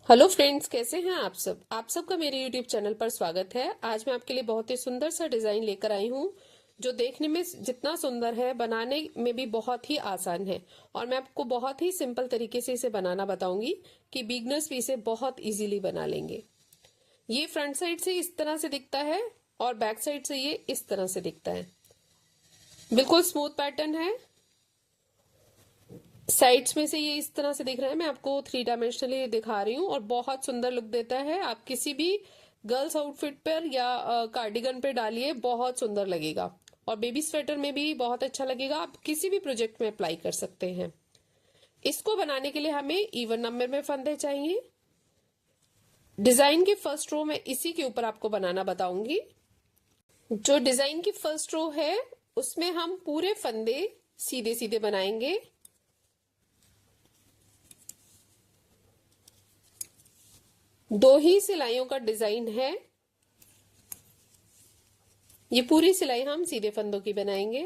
Hello friends, कैसे हैं आप सबका मेरे यूट्यूब चैनल पर स्वागत है। आज मैं आपके लिए बहुत ही सुंदर सा डिजाइन लेकर आई हूँ जो देखने में जितना सुंदर है बनाने में भी बहुत ही आसान है। और मैं आपको बहुत ही सिंपल तरीके से इसे बनाना बताऊंगी कि बिगनर्स भी इसे बहुत इजीली बना लेंगे। ये फ्रंट साइड से इस तरह से दिखता है और बैक साइड से ये इस तरह से दिखता है। बिल्कुल स्मूथ पैटर्न है। साइड्स में से ये इस तरह से दिख रहा है। मैं आपको 3 डायमेंशनली दिखा रही हूँ और बहुत सुंदर लुक देता है। आप किसी भी गर्ल्स आउटफिट पर या कार्डिगन पे डालिए, बहुत सुंदर लगेगा। और बेबी स्वेटर में भी बहुत अच्छा लगेगा। आप किसी भी प्रोजेक्ट में अप्लाई कर सकते हैं। इसको बनाने के लिए हमें इवन नंबर में फंदे चाहिए। डिजाइन की फर्स्ट रो में इसी के ऊपर आपको बनाना बताऊंगी। जो डिजाइन की फर्स्ट रो है उसमें हम पूरे फंदे सीधे सीधे बनाएंगे। दो ही सिलाइयों का डिजाइन है। ये पूरी सिलाई हम सीधे फंदों की बनाएंगे।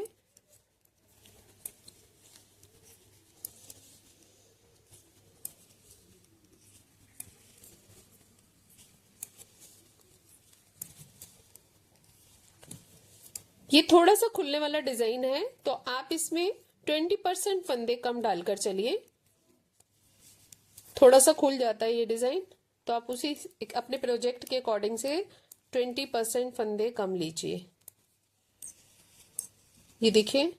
ये थोड़ा सा खुलने वाला डिजाइन है तो आप इसमें 20% फंदे कम डालकर चलिए। थोड़ा सा खुल जाता है ये डिजाइन, तो आप उसी अपने प्रोजेक्ट के अकॉर्डिंग से 20% फंदे कम लीजिए। ये देखिए,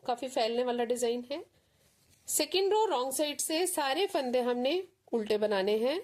काफी फैलने वाला डिजाइन है। सेकेंड रो रॉन्ग साइड से सारे फंदे हमने उल्टे बनाने हैं।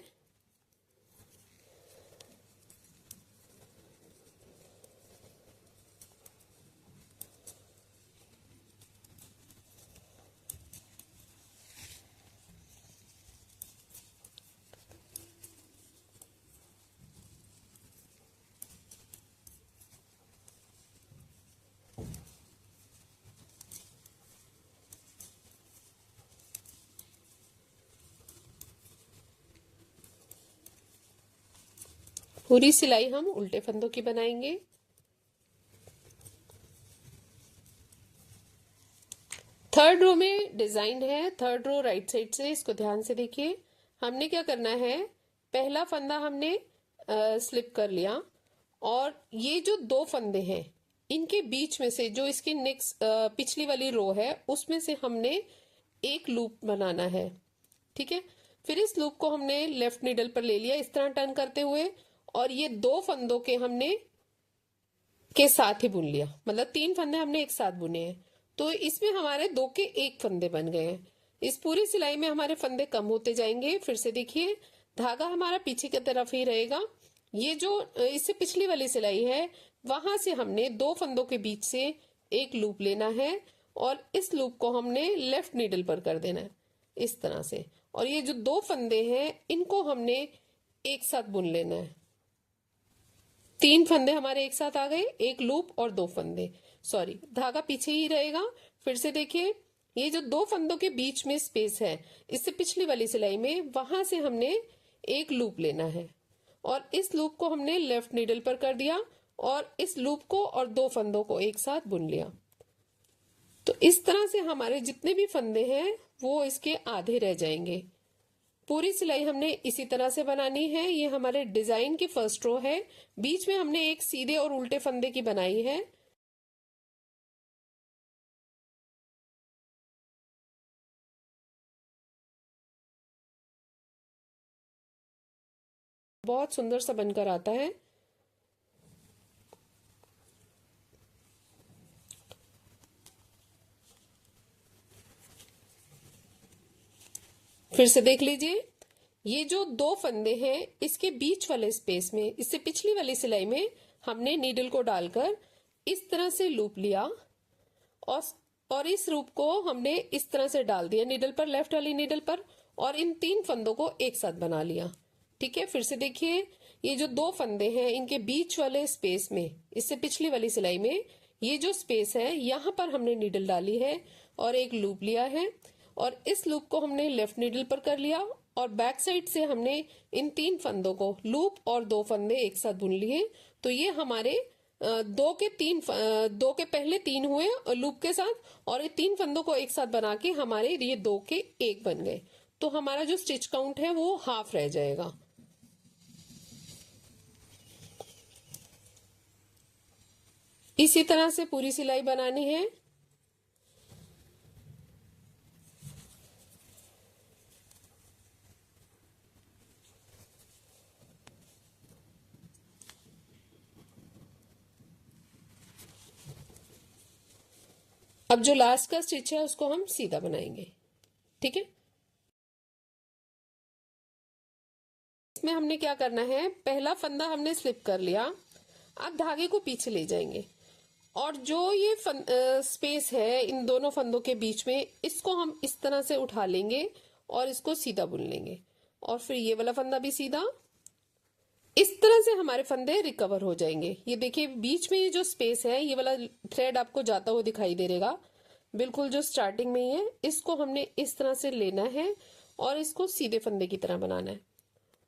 पूरी सिलाई हम उल्टे फंदों की बनाएंगे। थर्ड रो में डिजाइन है। थर्ड रो राइट साइड से, इसको ध्यान से देखिए। हमने क्या करना है, पहला फंदा हमने स्लिप कर लिया और ये जो दो फंदे हैं इनके बीच में से जो इसकी नेक्स्ट पिछली वाली रो है उसमें से हमने एक लूप बनाना है। ठीक है। फिर इस लूप को हमने लेफ्ट नीडल पर ले लिया इस तरह टर्न करते हुए, और ये दो फंदों के हमने के साथ ही बुन लिया। मतलब 3 फंदे हमने एक साथ बुने हैं तो इसमें हमारे दो के एक फंदे बन गए हैं। इस पूरी सिलाई में हमारे फंदे कम होते जाएंगे। फिर से देखिए, धागा हमारा पीछे की तरफ ही रहेगा। ये जो इससे पिछली वाली सिलाई है वहां से हमने दो फंदों के बीच से एक लूप लेना है और इस लूप को हमने लेफ्ट नीडल पर कर देना है इस तरह से। और ये जो दो फंदे हैं इनको हमने एक साथ बुन लेना है। 3 फंदे हमारे एक साथ आ गए, एक लूप और दो फंदे। सॉरी, धागा पीछे ही रहेगा। फिर से देखिए, ये जो दो फंदों के बीच में स्पेस है इससे पिछली वाली सिलाई में वहां से हमने एक लूप लेना है और इस लूप को हमने लेफ्ट नीडल पर कर दिया और इस लूप को और दो फंदों को एक साथ बुन लिया। तो इस तरह से हमारे जितने भी फंदे हैं वो इसके आधे रह जाएंगे। पूरी सिलाई हमने इसी तरह से बनानी है। ये हमारे डिजाइन की फर्स्ट रो है। बीच में हमने एक सीधे और उल्टे फंदे की बनाई है। बहुत सुंदर सा बनकर आता है। फिर से देख लीजिए, ये जो दो फंदे हैं इसके बीच वाले स्पेस में, इससे पिछली वाली सिलाई में हमने नीडल को डालकर इस तरह से लूप लिया और इस लूप को हमने इस तरह से डाल दिया नीडल पर, लेफ्ट वाली नीडल पर, और इन 3 फंदों को एक साथ बना लिया। ठीक है। फिर से देखिए, ये जो दो फंदे हैं इनके बीच वाले स्पेस में, इससे पिछली वाली सिलाई में ये जो स्पेस है यहां पर हमने नीडल डाली है और एक लूप लिया है और इस लूप को हमने लेफ्ट नीडल पर कर लिया और बैक साइड से हमने इन 3 फंदों को लूप और दो फंदे एक साथ बुन लिए। तो ये हमारे दो के पहले 3 हुए लूप के साथ और ये 3 फंदों को एक साथ बना के हमारे ये दो के एक बन गए। तो हमारा जो स्टिच काउंट है वो हाफ रह जाएगा। इसी तरह से पूरी सिलाई बनानी है। अब जो लास्ट का स्टिच है उसको हम सीधा बनाएंगे, ठीक है। इसमें हमने क्या करना है, पहला फंदा हमने स्लिप कर लिया, अब धागे को पीछे ले जाएंगे और जो ये स्पेस है इन दोनों फंदों के बीच में, इसको हम इस तरह से उठा लेंगे और इसको सीधा बुन लेंगे और फिर ये वाला फंदा भी सीधा। इस तरह से हमारे फंदे रिकवर हो जाएंगे। ये देखिए बीच में ये जो स्पेस है, ये वाला थ्रेड आपको जाता हुआ दिखाई दे रहेगा, बिल्कुल जो स्टार्टिंग में ही है, इसको हमने इस तरह से लेना है और इसको सीधे फंदे की तरह बनाना है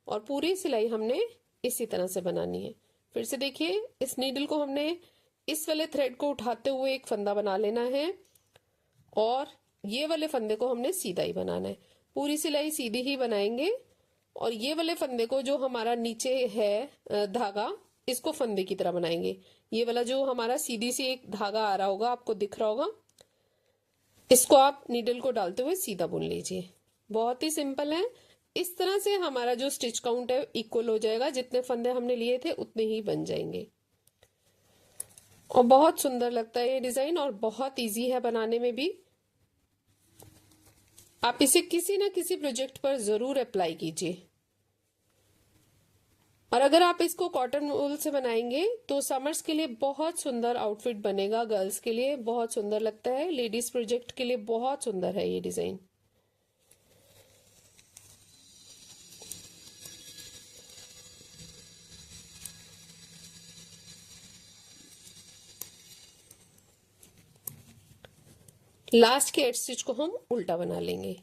और पूरी सिलाई हमने इसी तरह से बनानी है। फिर से देखिए, इस नीडल को हमने इस वाले थ्रेड को उठाते हुए एक फंदा बना लेना है और ये वाले फंदे को हमने सीधा ही बनाना है। पूरी सिलाई सीधी ही बनाएंगे और ये वाले फंदे को जो हमारा नीचे है धागा, इसको फंदे की तरह बनाएंगे। ये वाला जो हमारा सीधी सी एक धागा आ रहा होगा, आपको दिख रहा होगा, इसको आप नीडल को डालते हुए सीधा बुन लीजिए। बहुत ही सिंपल है। इस तरह से हमारा जो स्टिच काउंट है इक्वल हो जाएगा, जितने फंदे हमने लिए थे उतने ही बन जाएंगे और बहुत सुंदर लगता है ये डिजाइन और बहुत इजी है बनाने में भी। आप इसे किसी ना किसी प्रोजेक्ट पर जरूर अप्लाई कीजिए और अगर आप इसको कॉटन वूल से बनाएंगे तो समर्स के लिए बहुत सुंदर आउटफिट बनेगा। गर्ल्स के लिए बहुत सुंदर लगता है, लेडीज प्रोजेक्ट के लिए बहुत सुंदर है ये डिजाइन। लास्ट के 8 स्टिच को हम उल्टा बना लेंगे।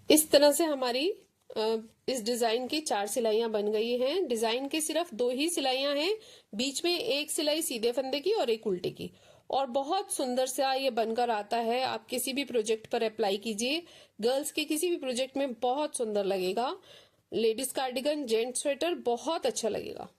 इस तरह से हमारी इस डिजाइन की 4 सिलाइयां बन गई हैं। डिजाइन की सिर्फ 2 ही सिलाइयां हैं, बीच में एक सिलाई सीधे फंदे की और एक उल्टे की, और बहुत सुंदर सा ये बनकर आता है। आप किसी भी प्रोजेक्ट पर अप्लाई कीजिए, गर्ल्स के किसी भी प्रोजेक्ट में बहुत सुंदर लगेगा। लेडीज कार्डिगन, जेंट्स स्वेटर बहुत अच्छा लगेगा।